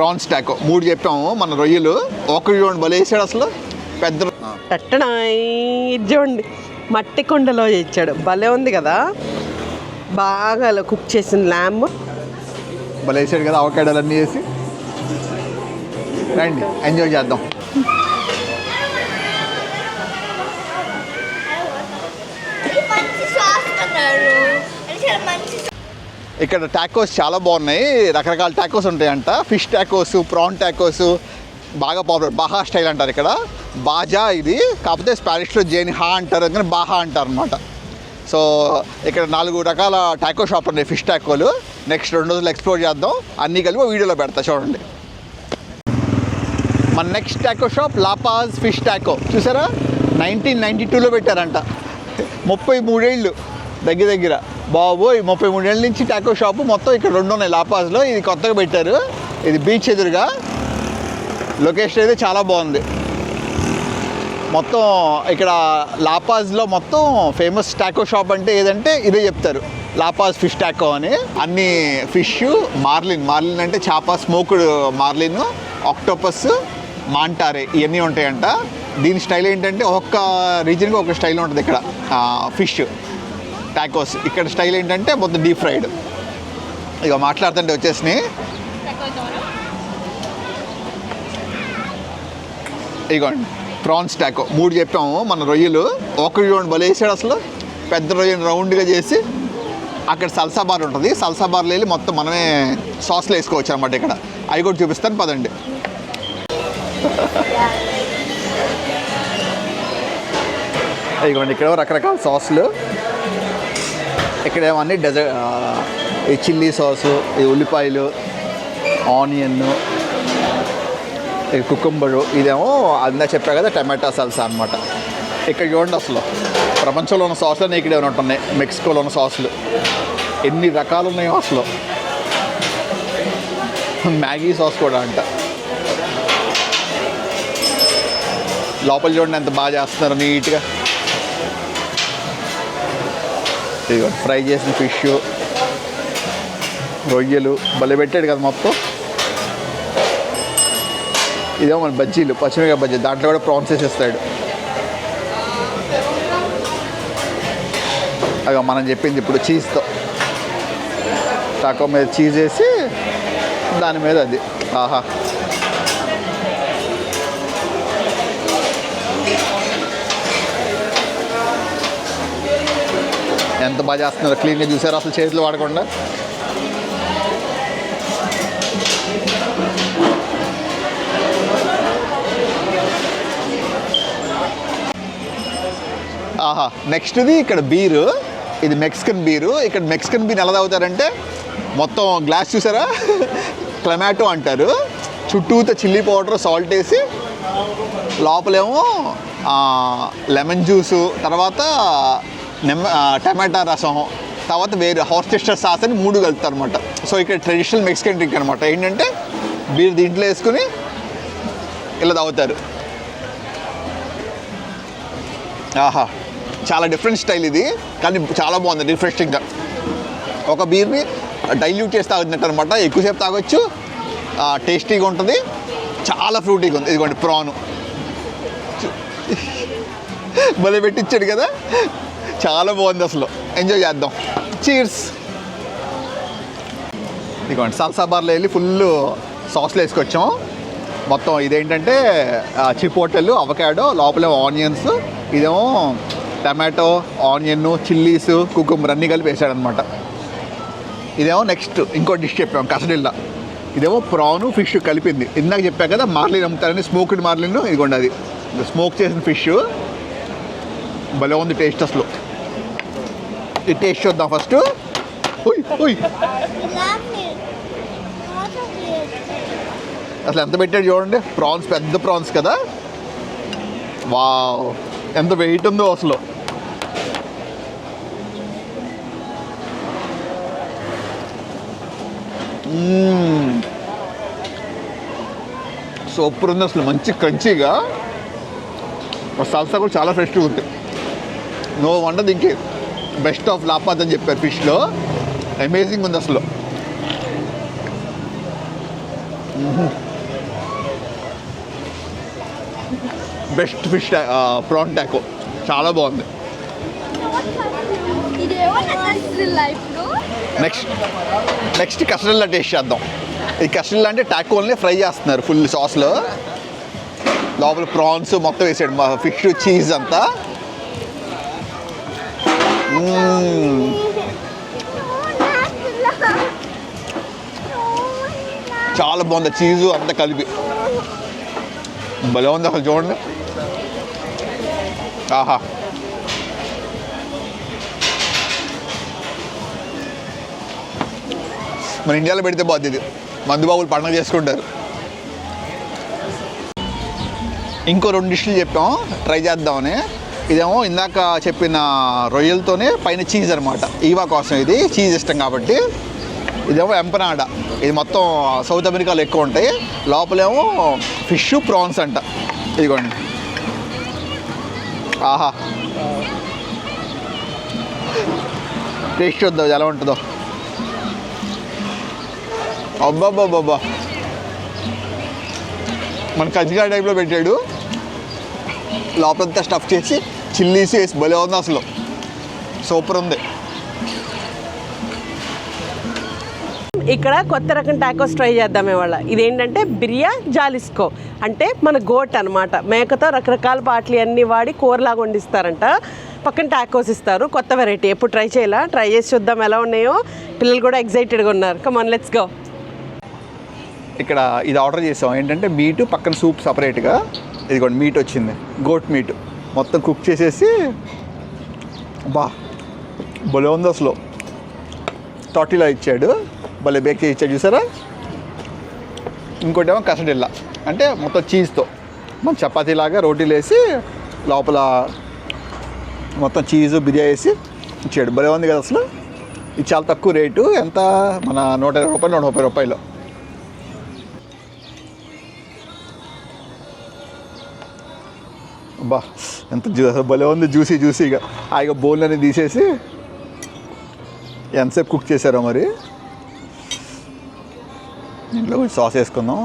Prawns Taco 3 చెప్పాము. మన రొయ్యలు ఒకటి చూడండి భలే వేసాడు అసలు పెద్ద చూడండి మట్టి కుండలో ఇచ్చాడు, భలే ఉంది కదా. బాగా కుక్ చేసిన ల్యాంబ్ భలే వేసాడు కదా. అవకాడోలు అన్నీ వేసి రండి ఎంజాయ్ చేద్దాం. ఇక్కడ టాకోస్ చాలా బాగున్నాయి, రకరకాల టాకోస్ ఉంటాయంట. ఫిష్ టాకోస్, ప్రాన్ టాకోస్ బాగా పాపులర్. బాహా స్టైల్ అంటారు ఇక్కడ, బాజా ఇది. కాకపోతే స్పానిష్లో జేనిహా అంటారు, కానీ బాహా అంటారు అనమాట. సో ఇక్కడ 4 రకాల టాకో షాప్ ఉన్నాయి, ఫిష్ టాకోలు. నెక్స్ట్ 2 రోజులు ఎక్స్ప్లోర్ చేద్దాం, అన్నీ కలిపి వీడియోలో పెడతా చూడండి. మన next taco shop La Paz fish taco. చూసారా 1992లో పెట్టారంట. 33 ఏళ్ళు దగ్గర బాబోయ్. 33 ఏళ్ళ నుంచి టాకో షాపు. మొత్తం ఇక్కడ 2 ఉన్నాయి లాపాజ్లో. ఇది కొత్తగా పెట్టారు, ఇది బీచ్ ఎదురుగా. లొకేషన్ అయితే చాలా బాగుంది. మొత్తం ఇక్కడ లాపాజ్లో మొత్తం ఫేమస్ టాకో షాప్ అంటే ఏదంటే ఇదే చెప్తారు, లాపాజ్ ఫిష్ టాకో అని. అన్ని ఫిష్, మార్లిన్ అంటే చేప, స్మోక్డ్ మార్లిన్, ఆక్టోపస్, మాంటారే ఇవన్నీ ఉంటాయంట. దీని స్టైల్ ఏంటంటే ఒక్క రీజన్కి ఒక స్టైల్ ఉంటుంది ఇక్కడ ఫిష్ టాకోస్. ఇక్కడ స్టైల్ ఏంటంటే మొత్తం డీప్ ఫ్రైడ్. ఇక మాట్లాడుతుంటే వచ్చేసినాయి. ఇగోండి ప్రాన్స్ టాకో 3 చెప్పాము. మన రొయ్యలు ఒకటి చూడండి భలే వేసాడు అసలు పెద్ద రొయ్యను రౌండ్గా చేసి. అక్కడ సల్సా బార్ ఉంటుంది, సల్సా బార్లో వెళ్ళి మొత్తం మనమే సాస్లు వేసుకోవచ్చు అనమాట. ఇక్కడ అవి కూడా చూపిస్తాను పదండి. ఇదిగోండి ఇక్కడ రకరకాల సాస్లు. ఇక్కడ ఏమన్నీ ఈ చిల్లీ సాసు, ఈ ఉల్లిపాయలు, ఆనియన్, కుకుంబరు, ఇదేమో అందా చెప్పా కదా టమాటా సల్సా అనమాట. ఇక్కడ చూడండి అసలు ప్రపంచంలో ఉన్న సాసులన్నీ ఇక్కడ ఏమైనా ఉంటున్నాయి. మెక్సికోలో ఉన్న సాసులు ఎన్ని రకాలు ఉన్నాయో అసలు. మ్యాగీ సాస్ కూడా అంట. లోపల చూడండి ఎంత బాగా చేస్తున్నారు నీట్గా. ఇదిగో ఫ్రై చేసిన ఫిష్, రొయ్యలు భలే పెట్టాడు కదా మొత్తం. ఇదేమో మన బజ్జీలు, పచ్చిమిరపకాయ బజ్జీ, దాంట్లో కూడా ప్రాన్స్ వేసేస్తాడు. అగా మనం చెప్పింది ఇప్పుడు చీజ్తో టాకో మీద చీజ్ వేసి దాని మీద అది. ఆహా ఎంత బాగా చేస్తున్నారు, క్లీన్గా చూసారు అసలు చేతులు వాడకుండా. ఆహా నెక్స్ట్ది ఇక్కడ బీరు, ఇది మెక్సికన్ బీరు. ఇక్కడ మెక్సికన్ బీర్ ఎలా తాగుతారంటే మొత్తం గ్లాస్ చూసారా క్లమాటో అంటారు. చుట్టూతో చిల్లీ పౌడర్, సాల్ట్ వేసి లోపలేమో లెమన్ జ్యూసు, తర్వాత టమాటా రసం, తర్వాత వేరే హార్చెస్టర్ సాస్ అని 3 కలుపుతారు అనమాట. సో ఇక్కడ ట్రెడిషనల్ మెక్సికన్ డ్రింక్ అనమాట. ఏంటంటే బీర్ దీంట్లో వేసుకుని ఇలా తాగుతారు. ఆహా చాలా డిఫరెంట్ స్టైల్ ఇది, కానీ చాలా బాగుంది రిఫ్రెషింగ్గా. ఒక బీర్ని డైల్యూట్ చేసి తాగుతున్నట్టు అనమాట. ఎక్కువసేపు తాగొచ్చు, టేస్టీగా ఉంటుంది, చాలా ఫ్రూటీగా ఉంది. ఇదిగోండి ప్రాను భలే పెట్టించాడు కదా, చాలా బాగుంది అసలు. ఎంజాయ్ చేద్దాం. చీర్స్. ఇదిగోండి సల్సా బార్లో వెళ్ళి ఫుల్ సాస్లు వేసుకొచ్చాం. మొత్తం ఇదేంటంటే చిపోటలు, అవకాడో, లోపల ఆనియన్స్, ఇదేమో టమాటో, ఆనియన్, చిల్లీస్, కుకుంబర్ అన్నీ కలిపి వేసాడనమాట. ఇదేమో నెక్స్ట్ ఇంకో డిష్ చెప్పాము కసడిల్లా. ఇదేమో ప్రాను ఫిష్ కలిపింది. ఇందాక చెప్పా కదా మార్లిన్ అమ్ముతారని, స్మోక్డ్ మార్లిన్. ఇదిగోండి అది స్మోక్ చేసిన ఫిష్. భలే ఉంది టేస్ట్ అసలు. ఇది టేస్ట్ చూద్దాం ఫస్ట్. అసలు ఎంత పెట్టాడు చూడండి. ప్రాన్స్ పెద్ద ప్రాన్స్ కదా, వావ్ ఎంత వెయిట్ ఉందో అసలు. సూపర్ ఉంది అసలు, మంచి క్రంచీగా. సల్సా కూడా చాలా ఫ్రెష్గా ఉంది. నో వండర్ దీనికి బెస్ట్ ఆఫ్ లాపాజ్ అని చెప్పారు ఫిష్లో. అమేజింగ్ ఉంది అసలు. బెస్ట్ ఫిష్ ప్రాన్ టాకో, చాలా బాగుంది. నెక్స్ట్ కస్టర్డ్లా టేస్ట్ చేద్దాం. ఈ కస్టర్డ్ అంటే టాకోల్ని ఫ్రై చేస్తున్నారు ఫుల్ సాస్లో, లోపల ప్రాన్స్ మొత్తం వేసాడు, మా ఫిష్ చీజ్ అంతా. చాలా బాగుంది, చీజు అంతా కలిపి భలే ఉంది అసలు, చూడండి. ఆహా, మన ఇండియాలో పెడితే బాగుంది ఇది, మందుబాబులు పండుగ చేసుకుంటారు. ఇంకో 2 డిష్లు చెప్పాం ట్రై చేద్దామని. ఇదేమో ఇందాక చెప్పిన రొయ్యలతోనే పైన చీజ్ అనమాట, ఈవా కోసం ఇది చీజ్ ఇష్టం కాబట్టి. ఇదేమో ఎంపనాడా, ఇది మొత్తం సౌత్ అమెరికాలో ఎక్కువ ఉంటాయి. లోపలేమో ఫిష్ ప్రాన్స్ అంట, ఇదిగోండి. ఆహా, టేస్ట్ వద్దాం ఎలా ఉంటుందో. అబ్బాబ్బాబ్బా, మన కజ్జికాయ టైప్లో పెట్టాడు, లోపలంతా స్టఫ్ చేసి చిల్లీస్ వేసి భలే ఉంది అసలు, సూపర్ ఉంది. ఇక్కడ కొత్త రకం టాకోస్ ట్రై చేద్దాం ఇవాళ. ఇదేంటంటే బిర్యా జాలిస్కో, అంటే మన గోట్ అనమాట. మేకతో రకరకాల పాటలు అన్నీ వాడి కూరలాగా వండిస్తారంట, పక్కన టాకోస్ ఇస్తారు. కొత్త వెరైటీ, ఎప్పుడు ట్రై చేయాలా, ట్రై చేసి చూద్దాం ఎలా ఉన్నాయో. పిల్లలు కూడా ఎక్సైటెడ్గా ఉన్నారు. Come on, let's go. ఇక్కడ ఇది ఆర్డర్ చేసాం, ఏంటంటే మీటు పక్కన సూప్ సపరేట్గా. ఇదిగోండి మీట్ వచ్చింది, గోట్ మీట్ మొత్తం కుక్ చేసేసి, బా భలే ఉంది అసలు. టాటిలా ఇచ్చాడు, భలే బేక్ చేసి ఇచ్చాడు చూసారా. ఇంకోటేమో కసడిల్లా, అంటే మొత్తం చీజ్తో మన చపాతీలాగా రోటీలు వేసి లోపల మొత్తం చీజు బిర్యానీ వేసి ఇచ్చాడు, భలే ఉంది కదా అసలు. ఇది చాలా తక్కువ రేటు, ఎంత మన 120 రూపాయలు 130 రూపాయలు. బా ఎంత భలే ఉంది, జ్యూసీగా. హాయిగా బౌల్ అనేది తీసేసి ఎంతసేపు కుక్ చేశారో మరి. ఇంట్లో కొంచెం సాస్ వేసుకుందాం.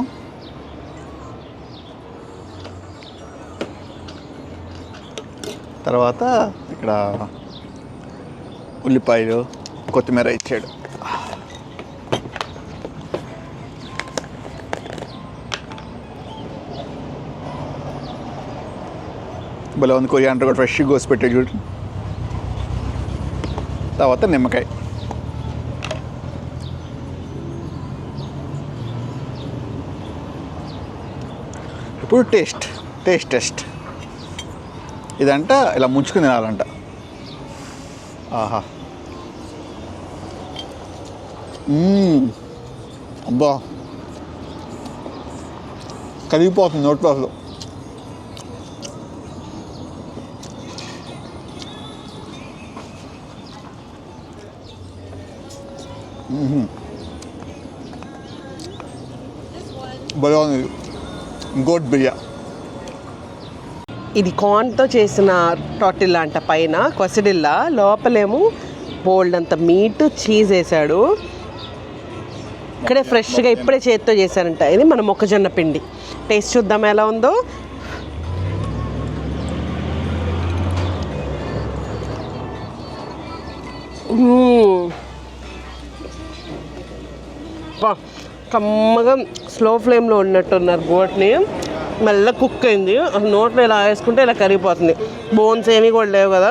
తర్వాత ఇక్కడ ఉల్లిపాయలు కొత్తిమీర ఇచ్చాడు. భలే ఉంది, కొరియాండర్ కూడా ఫ్రెష్గా కోసి పెట్టాడు చూడు. తర్వాత నిమ్మకాయ. ఇప్పుడు టేస్ట్ ఇదంట ఇలా ముంచుకుని తినాలంట. ఆహా, అబ్బా కరిగిపోతుంది నోట్లో అసలు. భలే ఉంది గోట్ బిర్యా. ఇది కార్న్తో చేసిన టాటిల్లా అంట, పైన కొసడిల్లా, లోపలేమో బోల్డ్ అంత మీట్ చీజ్ వేసాడు. ఇక్కడే ఫ్రెష్గా ఇప్పుడే చేతితో చేశారంట. ఇది మన మొక్కజొన్న పిండి. టేస్ట్ చూద్దాం ఎలా ఉందో. కమ్మగా స్లో ఫ్లేమ్లో ఉన్నట్టున్నారు గోట్ని. మెల్ల కుక్ అయింది, నోట్లో ఇలా వేసుకుంటే ఇలా కరిగిపోతుంది. బోన్స్ ఏమీ కూడా లేవు కదా.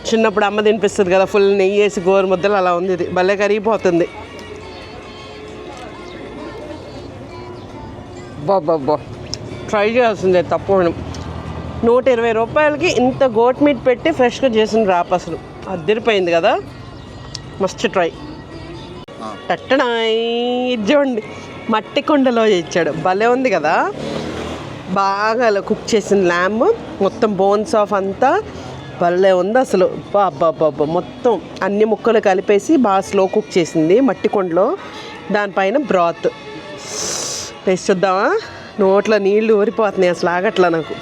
చిన్నప్పుడు అమ్మ తినిపిస్తుంది కదా, ఫుల్ నెయ్యి వేసి గోరు ముద్దలు, అలా ఉంది. ఇది భలే కరిగిపోతుంది. బాబా ట్రై చేయాల్సిందే తప్పకుండా. 120 రూపాయలకి ఇంత గోట్ మీట్ పెట్టి ఫ్రెష్గా చేసిన రాప్ అసలు అద్దరిపోయింది కదా. Must try. టట్టనాయ్, ఇది చూడండి మట్టి కుండలో ఇచ్చాడు, భలే ఉంది కదా. బాగా అలా కుక్ చేసిన ల్యామ్, మొత్తం బోన్స్ ఆఫ్ అంతా భలే ఉంది అసలు. బాబా మొత్తం అన్ని ముక్కలు కలిపేసి బాగా స్లో కుక్ చేసింది మట్టి కుండలో. దానిపైన బ్రాత్. టేస్ట్ చూద్దామా. నోట్లో నీళ్లు ఊరిపోతున్నాయి అసలు, ఆగట్లా నాకు.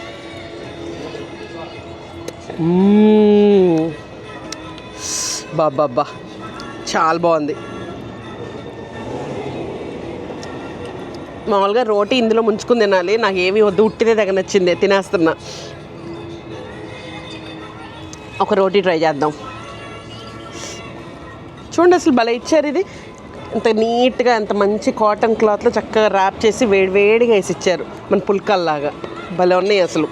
బాబా చాలా బాగుంది. మామూలుగా రోటీ ఇందులో ముంచుకుని తినాలి, నాకు ఏమి వద్దు, ఉట్టిదే దగ్గర నచ్చింది, తినేస్తున్నా. ఒక రోటీ ట్రై చేద్దాం. చూడండి అసలు భలే ఇచ్చారు. ఇది ఇంత నీట్గా ఎంత మంచి కాటన్ క్లాత్లో చక్కగా ర్యాప్ చేసి వేడివేడిగా వేసి ఇచ్చారు, మన పుల్కల్లాగా భలే ఉన్నాయి అసలు.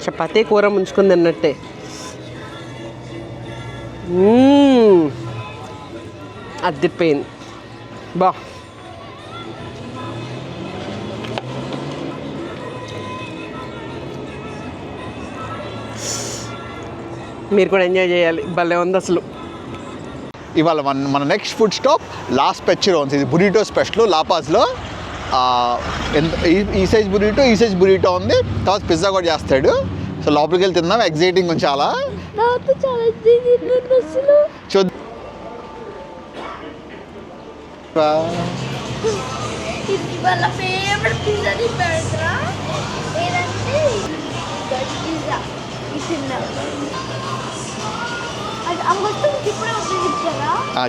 చపాతీ కూర ముంచుకుంది అన్నట్టే. అద్దిపోయింది బా. మీరు కూడా ఎంజాయ్ చేయాలి, భలే ఉంది అసలు. ఇవాళ మన నెక్స్ట్ ఫుడ్ స్టాప్ లాస్ పెచ్చిరోన్స్. ఇది బురిటో స్పెషల్ లాపాస్లో. ఈ సైజ్ బురిటో ఉంది. తర్వాత పిజ్జా కూడా చేస్తాడు. సో లోపలికి వెళ్ళి తిందాం. ఎగ్జైటింగ్ ఉంది చాలా. చూద్దాం.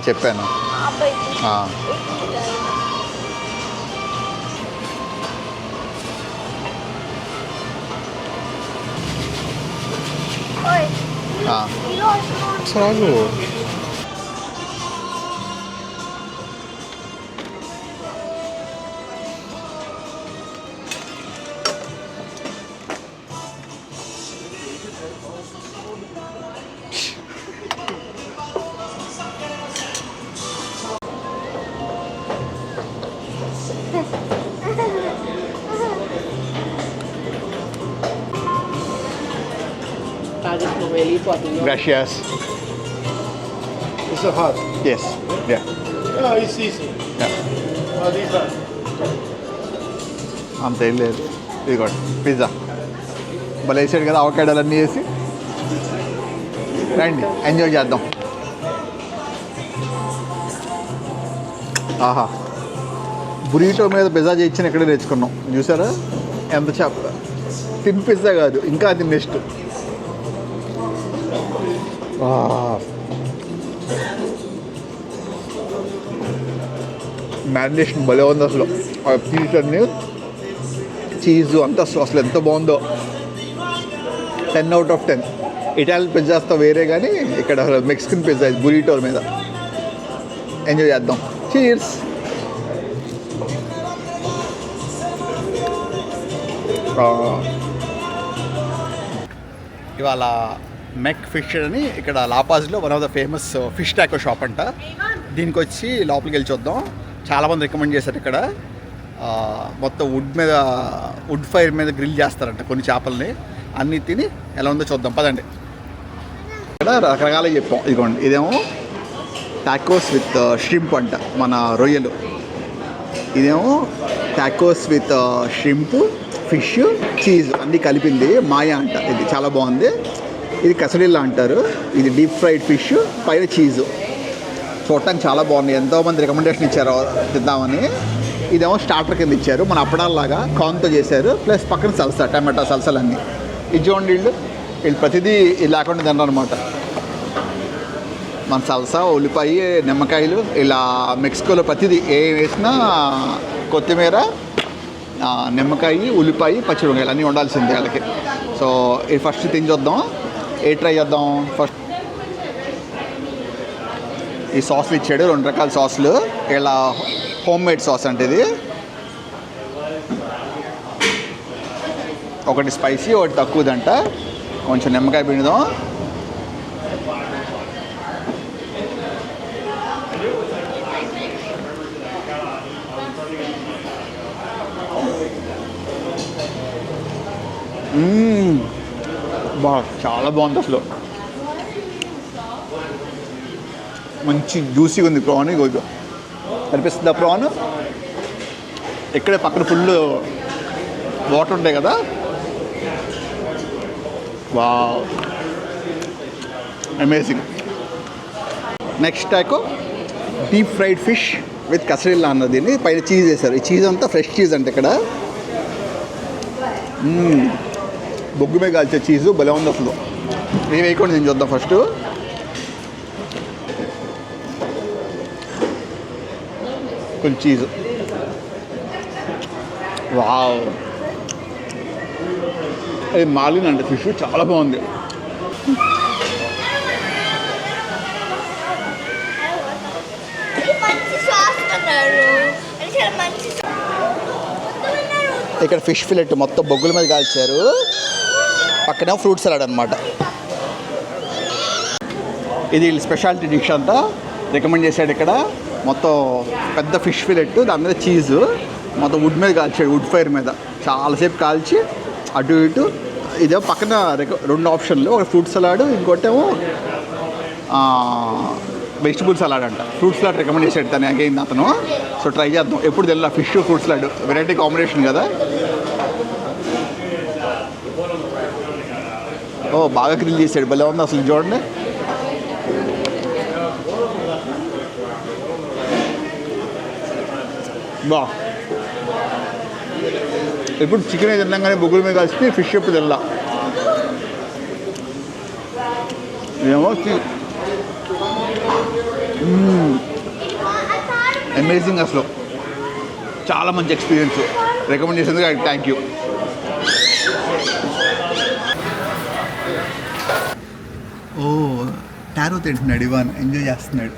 చెప్పాను. చాలు. Gracias. It's a hot. Yes. Yeah. Oh, it's easy. Yeah. Oh, these are. అంత ఏం లేదు. ఇదిగోండి పిజ్జా భలే వేసాడు కదా, అవకాడోలు అన్నీ వేసి. రండి ఎంజాయ్ చేద్దాం. ఆహా, బురిటో మీద పిజ్జా చేయించిన ఇక్కడే తెచ్చుకున్నాం. చూసారా ఎంత చేప. తిన్ పిజ్జా కాదు, ఇంకా అది నెక్స్ట్. మ్యారినేషన్ భలే ఉంది అసలు. ఆ పీస్ అన్నీ, చీజు అంతా అసలు ఎంత బాగుందో. 10 out of 10. ఇటాలియన్ పిజ్జాస్తో వేరే, కానీ ఇక్కడ మెక్సికన్ పిజ్జా బురిటో మీద. ఎంజాయ్ చేద్దాం. చీర్స్. ఇవాళ మెక్ ఫిష్ అని ఇక్కడ లాపాజ్లో one of the famous fish taco shop అంట. దీనికి వచ్చి లోపలికి వెళ్ళి చూద్దాం. చాలామంది రికమెండ్ చేశారు. ఇక్కడ మొత్తం వుడ్ ఫైర్ మీద గ్రిల్ చేస్తారంట కొన్ని చేపల్ని. అన్నీ తిని ఎలా ఉందో చూద్దాం, పదండి. ఇక్కడ రకరకాలుగా చెప్పాం. ఇదిగోండి, ఇదేమో టాకోస్ విత్ షింప్ అంట, మన రొయ్యలు. ఇదేమో tacos with shrimp, fish, cheese అన్నీ కలిపింది, మాయా అంట. ఇది చాలా బాగుంది. ఇది కసలిల్లా అంటారు. ఇది డీప్ ఫ్రైడ్ ఫిష్, పైన చీజు. చూడటానికి చాలా బాగుంది. ఎంతోమంది రికమెండేషన్ ఇచ్చారు తిద్దామని. ఇదేమో స్టార్టర్ కింద ఇచ్చారు, మన అప్పడాల్లాగా కార్న్తో చేశారు. ప్లస్ పక్కన సల్సా, టమాటా సల్సాలన్నీ. ఇది చూడండి, వీళ్ళు ప్రతిదీ ఇది లేకుండా తినరు అనమాట. మన సల్సా, ఉల్లిపాయ, నిమ్మకాయలు, ఇలా మెక్సికోలో ప్రతిదీ ఏం వేసినా కొత్తిమీర, నిమ్మకాయ, ఉల్లిపాయ, పచ్చిమిరపకాయలు అన్నీ ఉండాల్సిందే వాళ్ళకి. సో ఇది ఫస్ట్ తిని చూద్దాం. ట్రై చేద్దాం. ఫస్ట్ ఈ సాస్లు ఇచ్చాడు, 2 రకాల సాసులు. ఇలా హోమ్ మేడ్ సాస్ అంటే ఇది. ఒకటి స్పైసీ, ఒకటి తక్కువదంట. కొంచెం నిమ్మకాయ పిండుదాం. చాలా బాగుంది అసలు. మంచి జ్యూసీగా ఉంది ప్రాన్. కనిపిస్తుందా ప్రాన్? ఇక్కడే పక్కన ఫుల్ వాటర్ ఉంటాయి కదా. Wow, amazing. Next taco deep fried fish with quesadilla అన్నది. దీన్ని పైన చీజ్ వేశారు. ఈ చీజ్ అంతా ఫ్రెష్ చీజ్ అంటే ఇక్కడ బొగ్గు మీద కాల్చే చీజు భలే ఉంది అసలు. ఏం వేయకుండా నేను చూద్దాం ఫస్ట్. కొంచెం చీజు. వావ్, అది మాలినండి ఫిష్ చాలా బాగుంది. ఇక్కడ ఫిష్ ఫిలెట్ మొత్తం బొగ్గుల మీద కాల్చారు. పక్కనే ఫ్రూట్ సలాడ్ అనమాట. ఇది స్పెషాలిటీ డిష్ అంతా రికమెండ్ చేశాడు. ఇక్కడ మొత్తం పెద్ద ఫిష్ ఫిలెట్, దాని మీద చీజు, మొత్తం వుడ్ మీద కాల్చాడు. వుడ్ ఫైర్ మీద చాలాసేపు కాల్చి అటు ఇటు. ఇదేమో పక్కన రెండు ఆప్షన్లు, ఒక ఫ్రూట్ సలాడ్, ఇంకోటేమో వెజిటబుల్ సలాడ్ అంట. ఫ్రూట్ సలాడ్ రికమెండ్ చేసాడు తను అగైన్ అతను. సో ట్రై చేద్దాం. ఎప్పుడు తెలియదు fish fruit salad variety combination కదా. ఓ బాగా గ్రిల్ చేసాడు, భలే ఉంది అసలు. చూడండి, బా. ఎప్పుడు చికెన్ తిన్నాగానే బొగ్గుల మీద కలిసి ఫిష్ ఎప్పుడు తినలా. ఏమో అమేజింగ్ అసలు. చాలా మంచి ఎక్స్పీరియన్స్. రికమెండ్ చేసేందుకు థ్యాంక్ యూ. ఓ టారో తింటున్నాడు ఇవాన్, ఎంజాయ్ చేస్తున్నాడు.